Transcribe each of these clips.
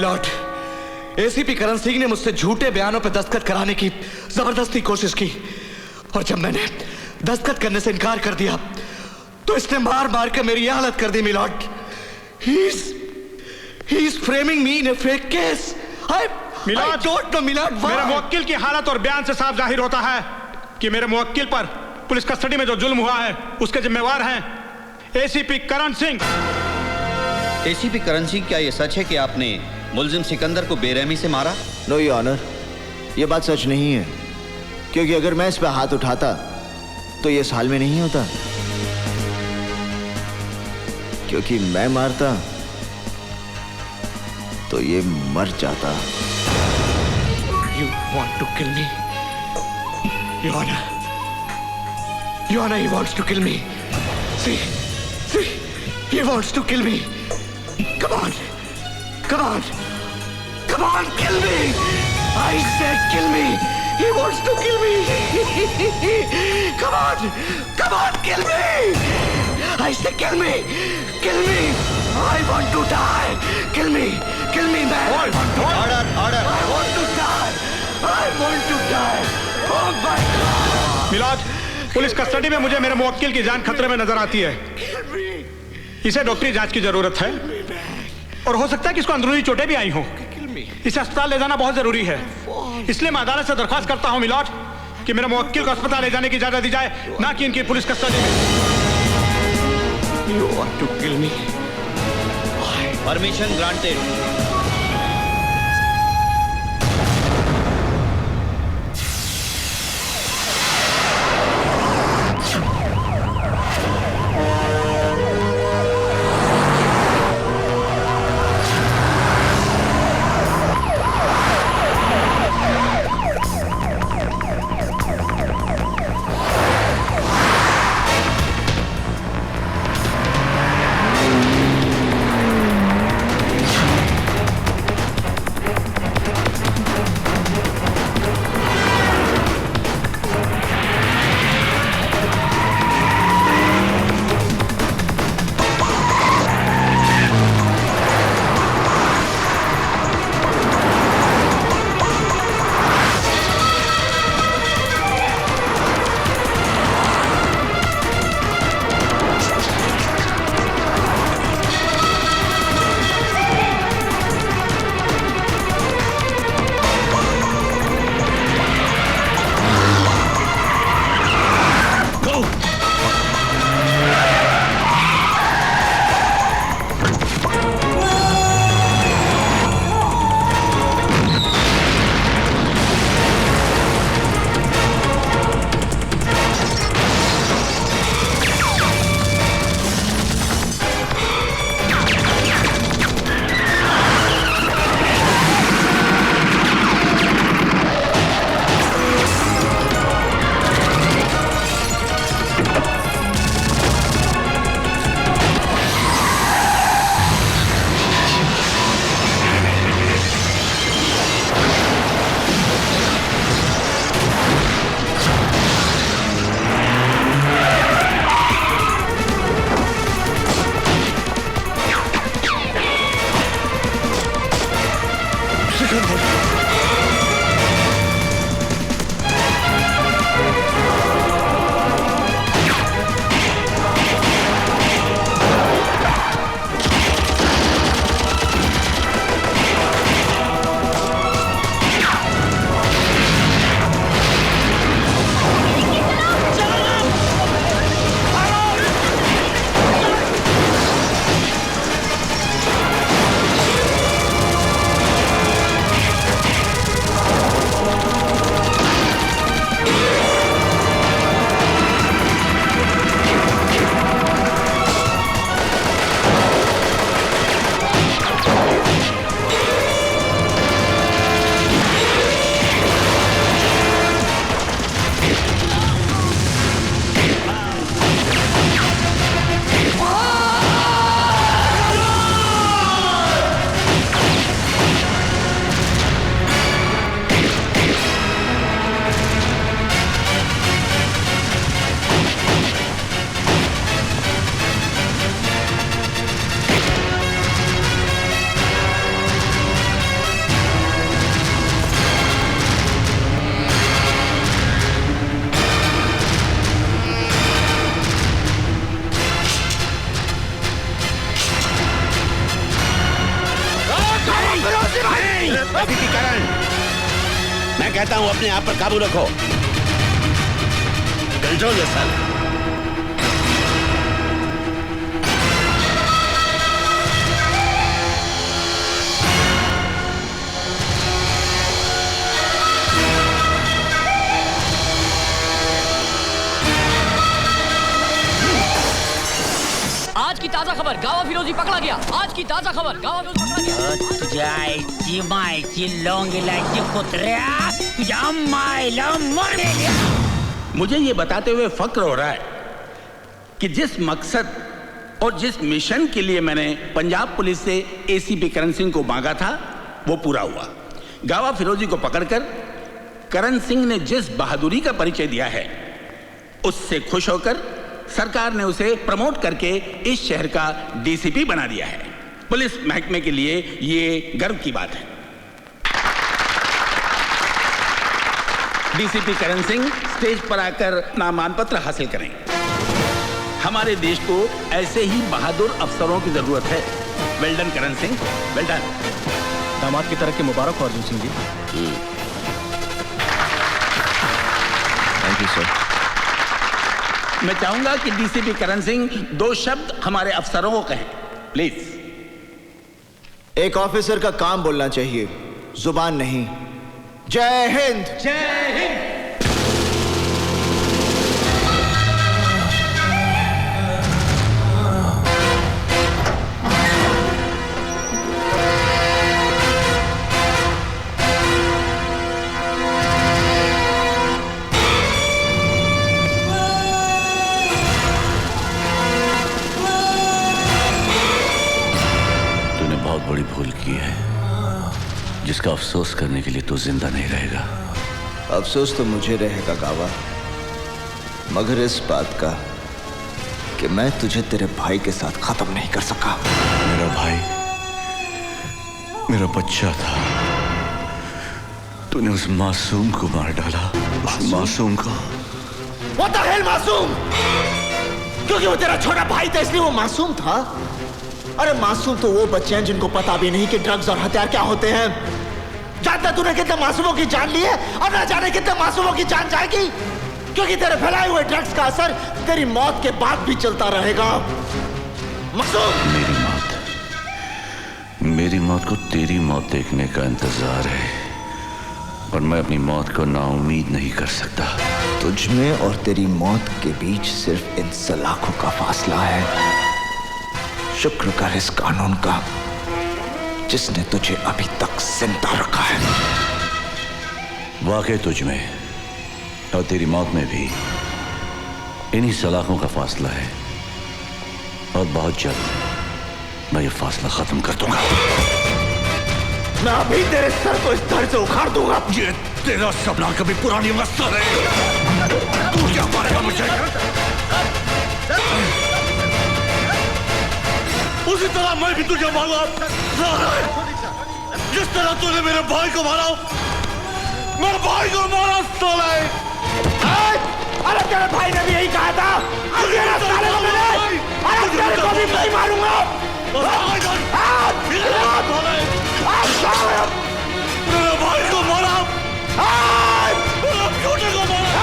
Milord, ACP Karan Singh ने मुझसे झूठे बयानों पर दस्तखत कराने की जबरदस्ती कोशिश की, और जब मैंने दस्तखत करने से इनकार कर दिया तो इसने मार मार कर मेरी यह हालत कर दी milord. He is framing me in a fake case. I don't know milord. मेरे मुवक्किल की हालत और बयान से साफ जाहिर होता है कि मेरे मुवक्किल पर पुलिस कस्टडी में जो जुल्म हुआ है उसके जिम्मेवार हैं एसीपी करण सिंह। एसीपी करण सिंह, क्या यह सच है कि आपने मुलजिम सिकंदर को बेरहमी से मारा? नो योर ऑनर, यह बात सच नहीं है, क्योंकि अगर मैं इस पर हाथ उठाता तो यह इस हाल में नहीं होता, क्योंकि मैं मारता तो ये मर जाता। You want to kill me? Your Honor, he wants to kill me. See, he wants to kill me. Come on, kill me. I said kill me. He wants to kill me. Come on, kill me. I said kill me. I want to die. Kill me, man. Order. I want to die. Oh my God. Milord, police custody में मुझे मेरे मुवक्किल की जान खतरे में नजर आती है। इसे डॉक्टरी जांच की जरूरत है और हो सकता है कि इसको अंदरूनी चोटें भी आई हों। इसे अस्पताल ले जाना बहुत जरूरी है, इसलिए मैं अदालत से दरख्वास्त करता हूं मिलॉर्ड कि मेरे मुवक्किल को अस्पताल ले जाने की इजाजत दी जाए, ना कि इनकी पुलिस कस्टडी में। You want to kill me? Permission granted. ACP Karan, मैं कहता हूं अपने आप पर काबू रखो। Control yourself. आज की ताजा खबर, गावा फिरोजी पकड़ा गया। आज की ताजा खबर, गावा फिरोजी पकड़ा गया। तुझ्याची मायची लोंग इलायची कुत्र्या, तुझ्या मायला मर गया। मुझे ये बताते हुए फक्र हो रहा है कि जिस मकसद और जिस मिशन के लिए मैंने पंजाब पुलिस से एसीपी करण सिंह को मांगा था वो पूरा हुआ। गावा फिरोजी को पकड़कर करण सिंह ने जिस बहादुरी का परिचय दिया है उससे खुश होकर सरकार ने उसे प्रमोट करके इस शहर का डीसीपी बना दिया है। पुलिस महकमे के लिए ये गर्व की बात है। डीसीपी करण सिंह स्टेज पर आकर नामांकन पत्र हासिल करें। हमारे देश को ऐसे ही बहादुर अफसरों की जरूरत है। Well done Karan Singh, well done. दामाद की तरफ की मुबारक हो Arjun Singh ji. Thank you sir. मैं चाहूंगा कि डीसीपी करण सिंह 2 शब्द हमारे अफसरों को कहें, प्लीज। एक ऑफिसर का काम बोलना चाहिए, जुबान नहीं। जय हिंद। जय हिंद। बड़ी भूल की है जिसका अफसोस करने के लिए तू जिंदा नहीं रहेगा। अफसोस तो मुझे रहेगा गावा, मगर इस बात का कि मैं तुझे तेरे भाई के साथ खत्म नहीं कर सका। मेरा भाई मेरा बच्चा था, तूने उस मासूम को मार डाला। उस मासूम को। What the hell मासूम? क्योंकि वो तेरा छोटा भाई था इसलिए वो मासूम था। अरे मासूम तो वो बच्चे हैं जिनको पता भी नहीं कि ड्रग्स और हथियार क्या होते हैं। जानता तूने कितने मासूमों की जान ली है और ना जाने कितने मासूमों की जान जाएगी, क्योंकि तेरे फैलाए हुए ड्रग्स का असर तेरी मौत के बाद भी चलता रहेगा। मासूम। मेरी मौत को तेरी मौत देखने का इंतजार है, और मैं अपनी मौत को नाउम्मीद नहीं कर सकता। तुझ में और तेरी मौत के बीच सिर्फ इन सलाखों का फासला है। शुक्र कर इस कानून का जिसने तुझे अभी तक जिंदा रखा है। वाकई तुझ में और तेरी मौत में भी इन्हीं सलाखों का फासला है, और बहुत जल्द मैं ये फासला खत्म कर दूंगा। मैं अभी तेरे सर को इस धड़ से उखाड़ दूंगा। ये तेरा सपना कभी पूरा नहीं हो सकता है। तू क्या मारेगा मुझे? उसी तरह मैं भी तुझे मारूंगा। जिस तरह तूने मेरे भाई को मारा, मेरे भाई को मारा साले। अरे तेरे भाई ने भी यही कहा था। अरे तेरे को भी नहीं मारूंगा। मेरे भाई को मारा, मेरे छोटे को मारा।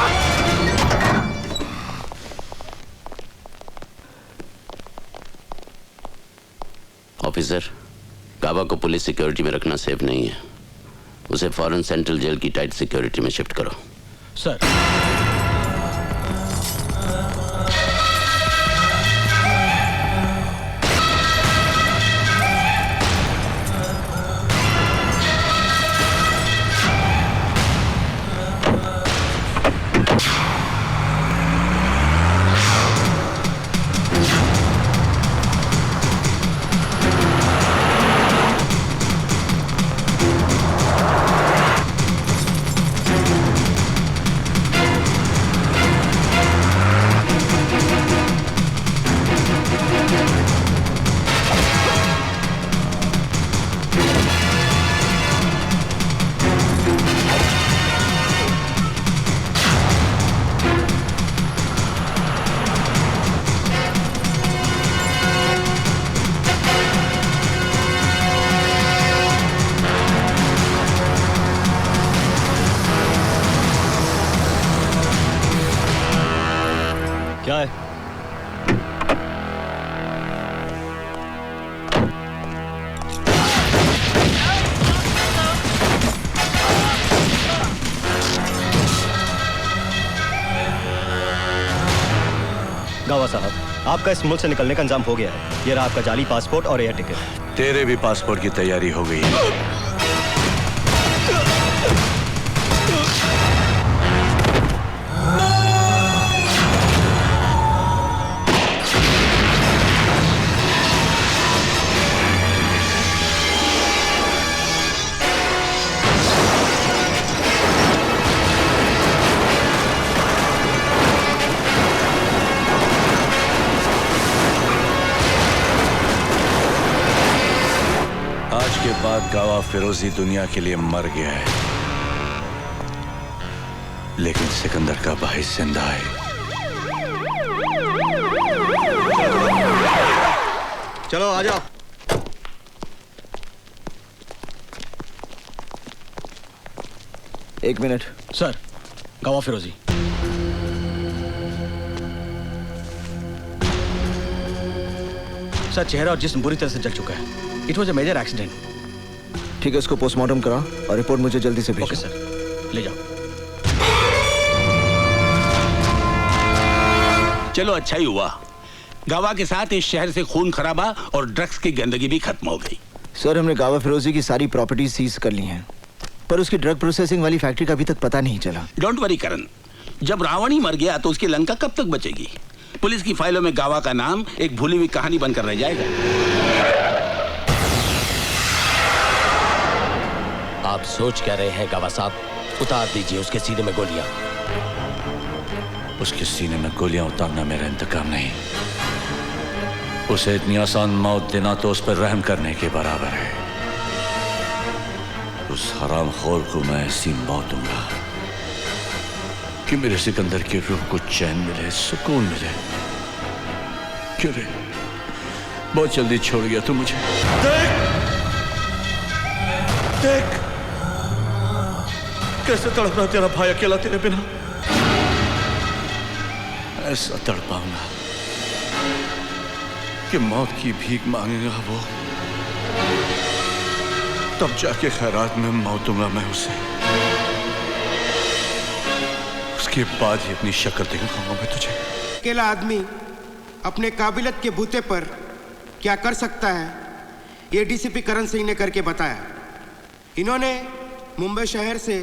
ऑफिसर, गावा को पुलिस सिक्योरिटी में रखना सेफ नहीं है। उसे फौरन सेंट्रल जेल की टाइट सिक्योरिटी में शिफ्ट करो। सर। गावा साहब, आपका इस मुल्क से निकलने का इंतजाम हो गया है। ये रहा आपका जाली पासपोर्ट और एयर टिकट। तेरे भी पासपोर्ट की तैयारी हो गई है। के बाद गावा फिरोजी दुनिया के लिए मर गया है, लेकिन सिकंदर का भाई जिंदा है। चलो आ जाओ। एक मिनट सर, गावा फिरोजी। सर, चेहरा और जिस्म बुरी तरह से जल चुका है। It was a major accident. ठीक है, इसको पोस्टमार्टम करा और रिपोर्ट मुझे जल्दी से भेजो। ओके सर, ले जाओ। चलो अच्छा ही हुआ, गावा के साथ इस शहर से खून खराबा और ड्रग्स की गंदगी भी खत्म हो गई। सर, हमने गावा फिरोजी की सारी प्रॉपर्टी सीज कर ली हैं, पर उसकी ड्रग प्रोसेसिंग वाली फैक्ट्री का अभी तक पता नहीं चला। डोंट वरी करण, जब रावण ही मर गया तो उसकी लंका कब तक बचेगी? पुलिस की फाइलों में गावा का नाम एक भूली हुई कहानी बनकर रह जाएगा। आप सोच क्या रहे हैं गावा साहब? उतार दीजिए उसके सीने में गोलियां। उसके सीने में गोलियां उतारना मेरा इंतकाम नहीं, उसे इतनी आसान मौत देना तो उस पर रहम करने के बराबर है। उस हरामखोर को मैं ऐसी मौत दूंगा कि मेरे सिकंदर की रूह को चैन मिले, सुकून मिले। क्यों रे, बहुत जल्दी छोड़ गया तू मुझे। देख कैसे तड़प रहा तेरा भाई अकेला तेरे बिना। ऐसा तड़पाऊंगा कि मौत की भीख मांगेगा वो, तब जाके खैरात में मौत दूंगा मैं उसे। उसके बाद ही अपनी शक्ल दिखाऊंगा मैं तुझे। अकेला आदमी अपने काबिलियत के बूते पर क्या कर सकता है, ये डीसीपी करण सिंह ने करके बताया। इन्होंने मुंबई शहर से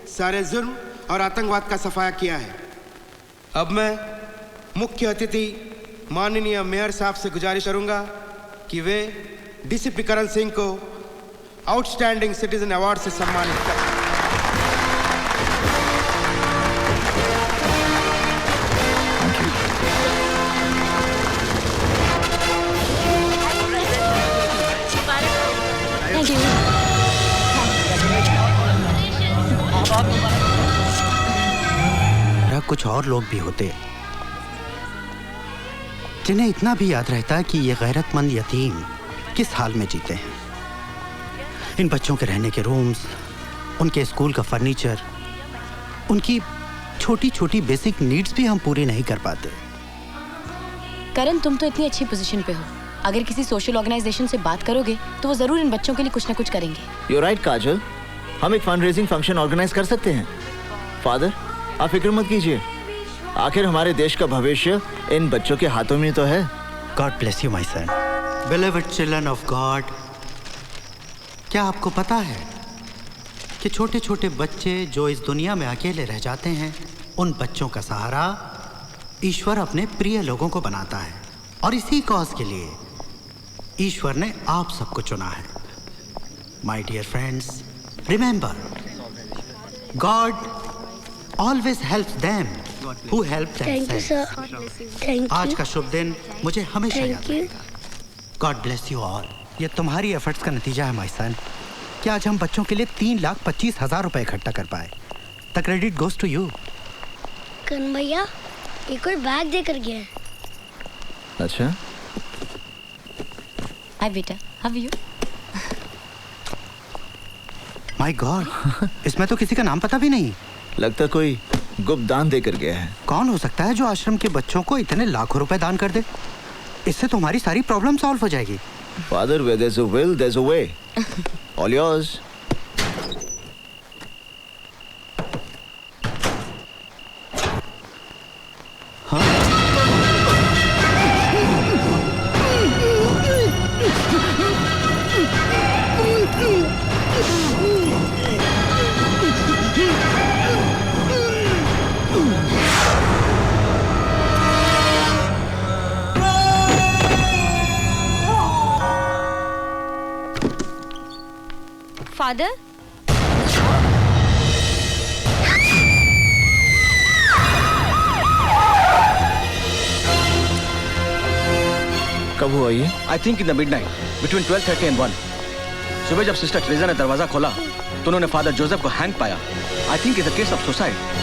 सारे जुर्म और आतंकवाद का सफाया किया है। अब मैं मुख्य अतिथि माननीय मेयर साहब से गुजारिश करूंगा कि वे डीसीपी करण सिंह को आउटस्टैंडिंग सिटीजन अवार्ड से सम्मानित करें। कुछ और लोग भी होते जिन्हें इतना भी याद रहता कि ये गैरतमंद यतीम किस हाल में जीते हैं। इन बच्चों के रहने के रूम्स, उनके स्कूल का फर्नीचर, उनकी छोटी छोटी बेसिक नीड्स भी हम पूरी नहीं कर पाते। करण, तुम तो इतनी अच्छी पोजीशन पे हो, अगर किसी सोशल ऑर्गेनाइजेशन से बात करोगे तो वो जरूर इन बच्चों के लिए कुछ ना कुछ करेंगे। You're right, काजल, हम एक फंड रेजिंग फंक्शन ऑर्गेनाइज कर सकते हैं। फादर, आप फिक्र मत कीजिए, आखिर हमारे देश का भविष्य इन बच्चों के हाथों में तो है। God bless you, my son. Beloved children of God. क्या आपको पता है कि छोटे छोटे बच्चे जो इस दुनिया में अकेले रह जाते हैं, उन बच्चों का सहारा ईश्वर अपने प्रिय लोगों को बनाता है, और इसी कॉज के लिए ईश्वर ने आप सबको चुना है। My dear friends, remember, God always helps them who help themselves. Thank you, sir. Thank you. आज का शुभ दिन मुझे हमेशा याद Thank you. रहेगा। God bless you all. ये तुम्हारी एफर्ट्स का नतीजा है माय सन, कि आज हम बच्चों के लिए 3,25,000 रुपए इकट्ठा कर पाए। The credit goes to you. Karan भैया, एक कोई बैग देकर गया है। अच्छा, हाय बेटा, how are you? My God, इसमें तो किसी का नाम पता भी नहीं। लगता कोई गुप्त दान देकर गया है। कौन हो सकता है जो आश्रम के बच्चों को इतने लाखों रुपए दान कर दे? इससे तो हमारी सारी प्रॉब्लम सॉल्व हो जाएगी। Father, where there's a will, there's a way. All yours. हाँ? फादर? कब हुआ ये? I think in the midnight between 12:30 and 1। सुबह जब सिस्टर ट्रेजा ने दरवाजा खोला तो उन्होंने फादर जोसेफ को हैंग पाया। I think it's a case of suicide.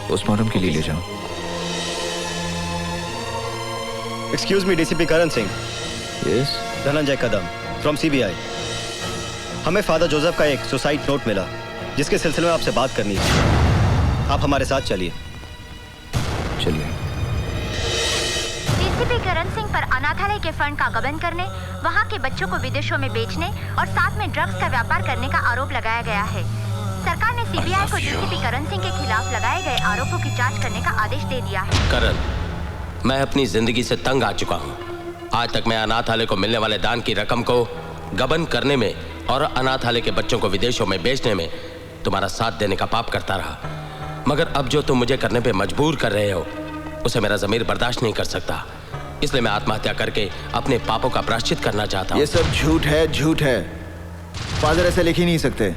Postmortem के लिए ले जाओ। Excuse me, DCP Karan Singh. Yes. Dhananjay Kadam from CBI. हमें फादर जोसेफ का एक सुसाइड नोट मिला जिसके सिलसिले में आपसे बात करनी है। आप हमारे साथ चलिए। चलिए। डीसीपी करण सिंह पर अनाथालय के फंड का गबन करने, वहां के बच्चों को विदेशों में बेचने और साथ में ड्रग्स का व्यापार करने का आरोप लगाया गया है। सरकार ने सीबीआई को डीसीपी करण सिंह के खिलाफ लगाए गए आरोपों की जांच करने का आदेश दे दिया है। करण, मैं अपनी जिंदगी से तंग आ चुका हूँ। आज तक मैं अनाथालय को मिलने वाले दान की रकम को गबन करने में और अनाथालय के बच्चों को विदेशों में बेचने में तुम्हारा साथ देने का पाप करता रहा। मगर अब जो तुम मुझे करने पे मजबूर कर रहे हो उसे मेरा ज़मीर बर्दाश्त नहीं कर सकता। इसलिए मैं आत्महत्या करके अपने पापों का प्रायश्चित करना चाहता हूँ। ये सब झूठ है, झूठ है। फादर ऐसे लिख ही नहीं सकते।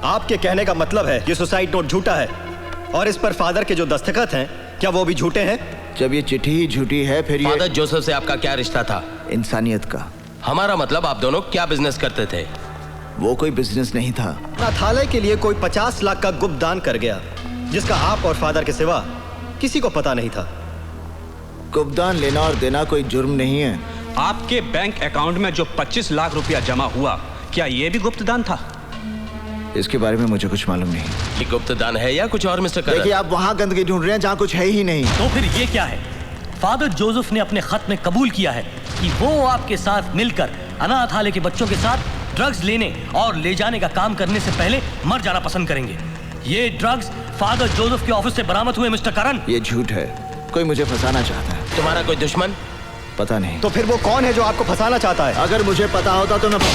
आपके कहने का मतलब है ये सुसाइड नोट झूठा है और इस पर फादर के जो दस्तखत हैं क्या वो भी झूठे हैं? जब ये चिट्ठी ही झूठी है फिर ये... फादर जोसेफ से आपका क्या रिश्ता था? इंसानियत का। हमारा मतलब आप दोनों क्या बिजनेस करते थे? वो कोई बिजनेस नहीं था। अनाथालय के लिए कोई 50 लाख का गुप्त दान कर गया जिसका आप और फादर के सिवा किसी को पता नहीं था। गुप्त दान लेना और देना कोई जुर्म नहीं है। आपके बैंक अकाउंट में जो 25 लाख रुपया जमा हुआ क्या ये भी गुप्त दान था? इसके बारे में मुझे कुछ मालूम नहीं। ये गुप्त दान है या कुछ और मिस्टर करण? देखिए आप वहाँ गंदगी ढूंढ रहे हैं जहाँ कुछ है ही नहीं। तो फिर ये क्या है? फादर जोसेफ ने अपने खत में कबूल किया है कि वो आपके साथ मिलकर अनाथालय के बच्चों के साथ ड्रग्स लेने और ले जाने का काम करने से पहले मर जाना पसंद करेंगे। ये ड्रग्स फादर जोसेफ के ऑफिस से बरामद हुए मिस्टर करण। ये झूठ है। कोई मुझे फंसाना चाहता है। तुम्हारा कोई दुश्मन? पता नहीं। तो फिर वो कौन है जो आपको फंसाना चाहता है? अगर मुझे पता होता तो मैं